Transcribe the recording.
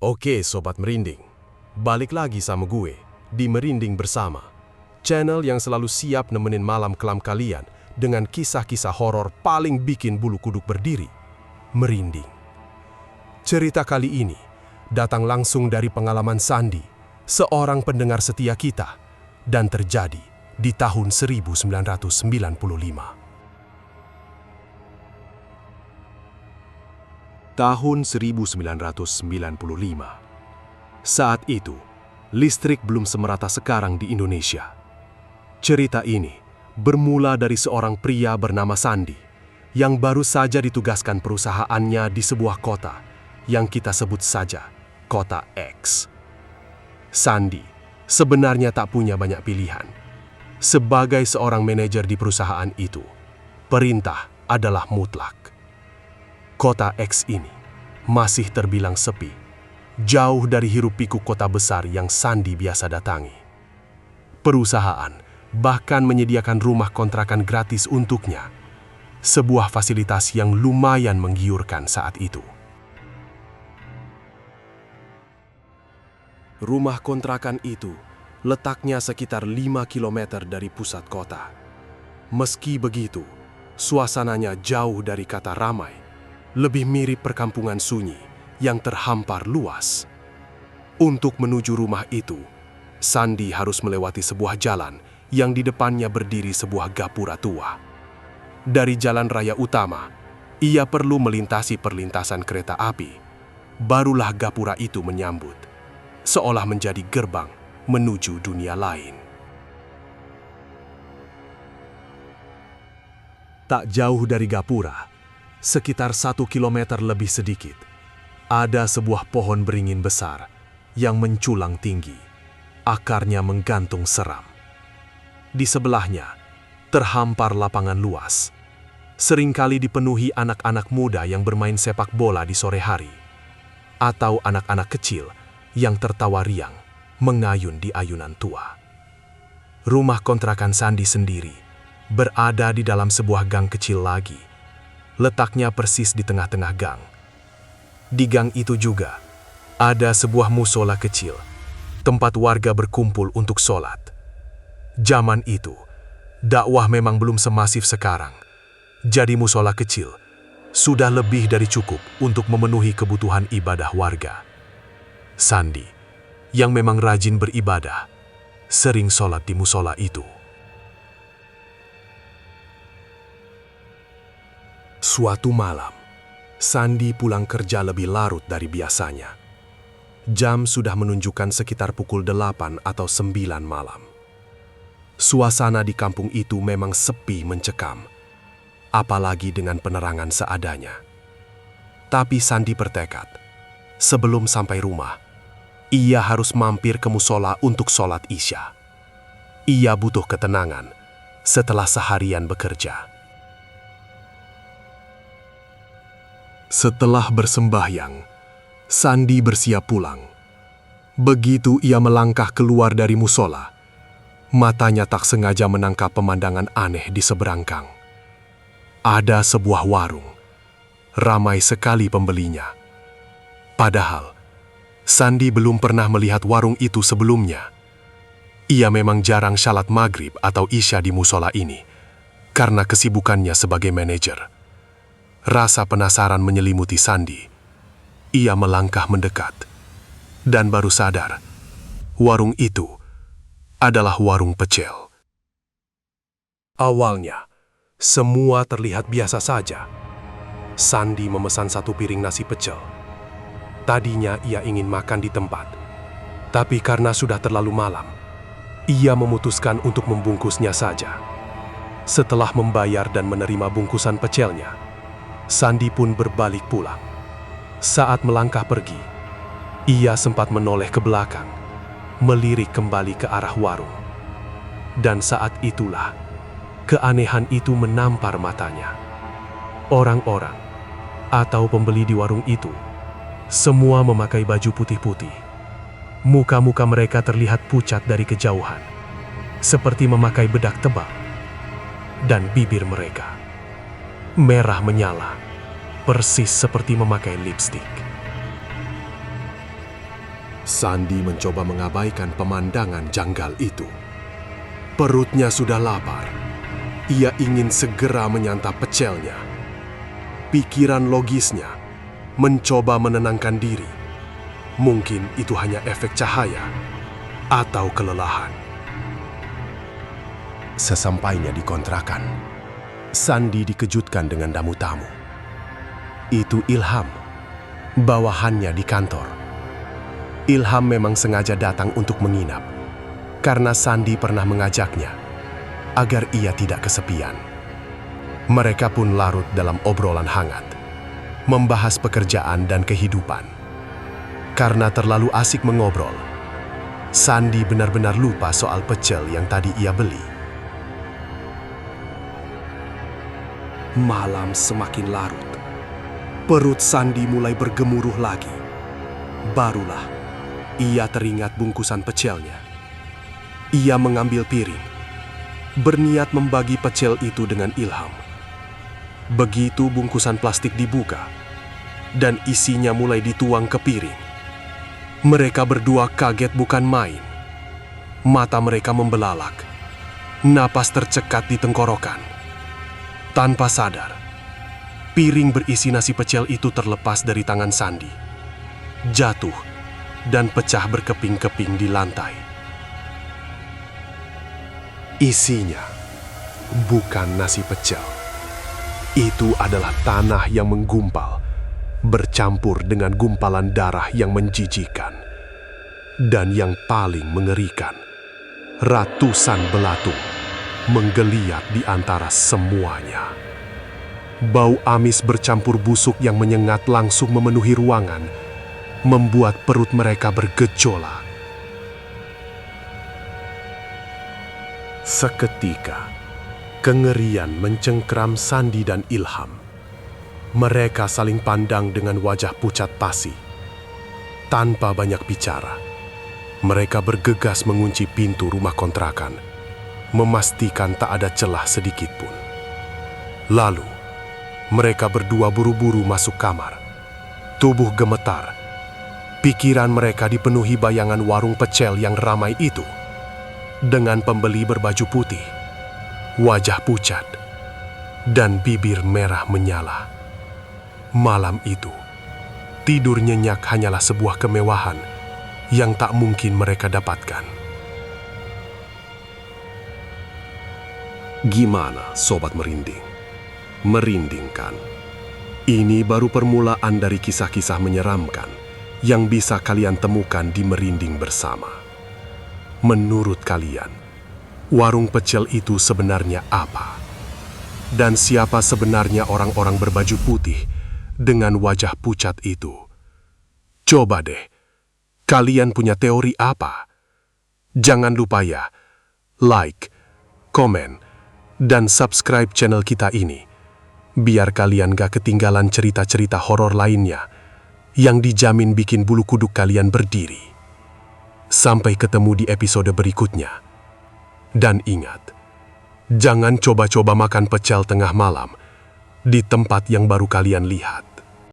Oke Sobat Merinding, balik lagi sama gue di Merinding Bersama, channel yang selalu siap nemenin malam kelam kalian dengan kisah-kisah horor paling bikin bulu kuduk berdiri, merinding. Cerita kali ini datang langsung dari pengalaman Sandi, seorang pendengar setia kita, dan terjadi di tahun 1995. Tahun 1995. Saat itu, listrik belum semerata sekarang di Indonesia. Cerita ini bermula dari seorang pria bernama Sandi yang baru saja ditugaskan perusahaannya di sebuah kota yang kita sebut saja Kota X. Sandi sebenarnya tak punya banyak pilihan. Sebagai seorang manajer di perusahaan itu, perintah adalah mutlak. Kota X ini masih terbilang sepi, jauh dari hiruk-pikuk kota besar yang Sandi biasa datangi. Perusahaan bahkan menyediakan rumah kontrakan gratis untuknya, sebuah fasilitas yang lumayan menggiurkan saat itu. Rumah kontrakan itu letaknya sekitar 5 km dari pusat kota. Meski begitu, suasananya jauh dari kata ramai, lebih mirip perkampungan sunyi yang terhampar luas. Untuk menuju rumah itu, Sandi harus melewati sebuah jalan yang di depannya berdiri sebuah gapura tua. Dari jalan raya utama, ia perlu melintasi perlintasan kereta api. Barulah gapura itu menyambut, seolah menjadi gerbang menuju dunia lain. Tak jauh dari gapura, sekitar 1 kilometer lebih sedikit, ada sebuah pohon beringin besar yang menculang tinggi, akarnya menggantung seram. Di sebelahnya, terhampar lapangan luas, seringkali dipenuhi anak-anak muda yang bermain sepak bola di sore hari, atau anak-anak kecil yang tertawa riang mengayun di ayunan tua. Rumah kontrakan Sandi sendiri berada di dalam sebuah gang kecil lagi. Letaknya persis di tengah-tengah gang. Di gang itu juga ada sebuah musola kecil, tempat warga berkumpul untuk sholat. Zaman itu, dakwah memang belum semasif sekarang. Jadi musola kecil sudah lebih dari cukup untuk memenuhi kebutuhan ibadah warga. Sandi, yang memang rajin beribadah, sering sholat di musola itu. Suatu malam, Sandi pulang kerja lebih larut dari biasanya. Jam sudah menunjukkan sekitar pukul 8 atau 9 malam. Suasana di kampung itu memang sepi mencekam, apalagi dengan penerangan seadanya. Tapi Sandi bertekad, sebelum sampai rumah, ia harus mampir ke musola untuk sholat Isya. Ia butuh ketenangan setelah seharian bekerja. Setelah bersembahyang, Sandi bersiap pulang. Begitu ia melangkah keluar dari musola, matanya tak sengaja menangkap pemandangan aneh di seberang gang. Ada sebuah warung, ramai sekali pembelinya. Padahal, Sandi belum pernah melihat warung itu sebelumnya. Ia memang jarang shalat maghrib atau isya di musola ini, karena kesibukannya sebagai manajer. Rasa penasaran menyelimuti Sandi. Ia melangkah mendekat, dan baru sadar, warung itu adalah warung pecel. Awalnya, semua terlihat biasa saja. Sandi memesan 1 piring nasi pecel. Tadinya ia ingin makan di tempat, tapi karena sudah terlalu malam, ia memutuskan untuk membungkusnya saja. Setelah membayar dan menerima bungkusan pecelnya, Sandi pun berbalik pulang. Saat melangkah pergi, ia sempat menoleh ke belakang, melirik kembali ke arah warung. Dan saat itulah, keanehan itu menampar matanya. Orang-orang atau pembeli di warung itu semua memakai baju putih-putih. Muka-muka mereka terlihat pucat dari kejauhan, seperti memakai bedak tebal. Dan bibir mereka merah menyala, persis seperti memakai lipstik. Sandi mencoba mengabaikan pemandangan janggal itu. Perutnya sudah lapar. Ia ingin segera menyantap pecelnya. Pikiran logisnya mencoba menenangkan diri. Mungkin itu hanya efek cahaya atau kelelahan. Sesampainya di kontrakan, Sandi dikejutkan dengan tamu-tamu. Itu Ilham, bawahannya di kantor. Ilham memang sengaja datang untuk menginap, karena Sandi pernah mengajaknya agar ia tidak kesepian. Mereka pun larut dalam obrolan hangat, membahas pekerjaan dan kehidupan. Karena terlalu asik mengobrol, Sandi benar-benar lupa soal pecel yang tadi ia beli. Malam semakin larut. Perut Sandi mulai bergemuruh lagi. Barulah ia teringat bungkusan pecelnya. Ia mengambil piring, berniat membagi pecel itu dengan Ilham. Begitu bungkusan plastik dibuka, dan isinya mulai dituang ke piring, mereka berdua kaget bukan main. Mata mereka membelalak, napas tercekat di tenggorokan. Tanpa sadar, piring berisi nasi pecel itu terlepas dari tangan Sandi, jatuh dan pecah berkeping-keping di lantai. Isinya bukan nasi pecel. Itu adalah tanah yang menggumpal, bercampur dengan gumpalan darah yang menjijikkan. Dan yang paling mengerikan, ratusan belatung menggeliat di antara semuanya. Bau amis bercampur busuk yang menyengat langsung memenuhi ruangan, membuat perut mereka bergejolak. Seketika, kengerian mencengkram Sandi dan Ilham. Mereka saling pandang dengan wajah pucat pasi. Tanpa banyak bicara, mereka bergegas mengunci pintu rumah kontrakan, memastikan tak ada celah sedikit pun. Lalu, mereka berdua buru-buru masuk kamar. Tubuh gemetar. Pikiran mereka dipenuhi bayangan warung pecel yang ramai itu, dengan pembeli berbaju putih, wajah pucat, dan bibir merah menyala. Malam itu, tidur nyenyak hanyalah sebuah kemewahan yang tak mungkin mereka dapatkan. Gimana, Sobat Merinding? Merinding kan? Ini baru permulaan dari kisah-kisah menyeramkan yang bisa kalian temukan di Merinding Bersama. Menurut kalian, warung pecel itu sebenarnya apa? Dan siapa sebenarnya orang-orang berbaju putih dengan wajah pucat itu? Coba deh, kalian punya teori apa? Jangan lupa ya, like, komen, dan subscribe channel kita ini, biar kalian gak ketinggalan cerita-cerita horor lainnya yang dijamin bikin bulu kuduk kalian berdiri. Sampai ketemu di episode berikutnya. Dan ingat, jangan coba-coba makan pecel tengah malam di tempat yang baru kalian lihat.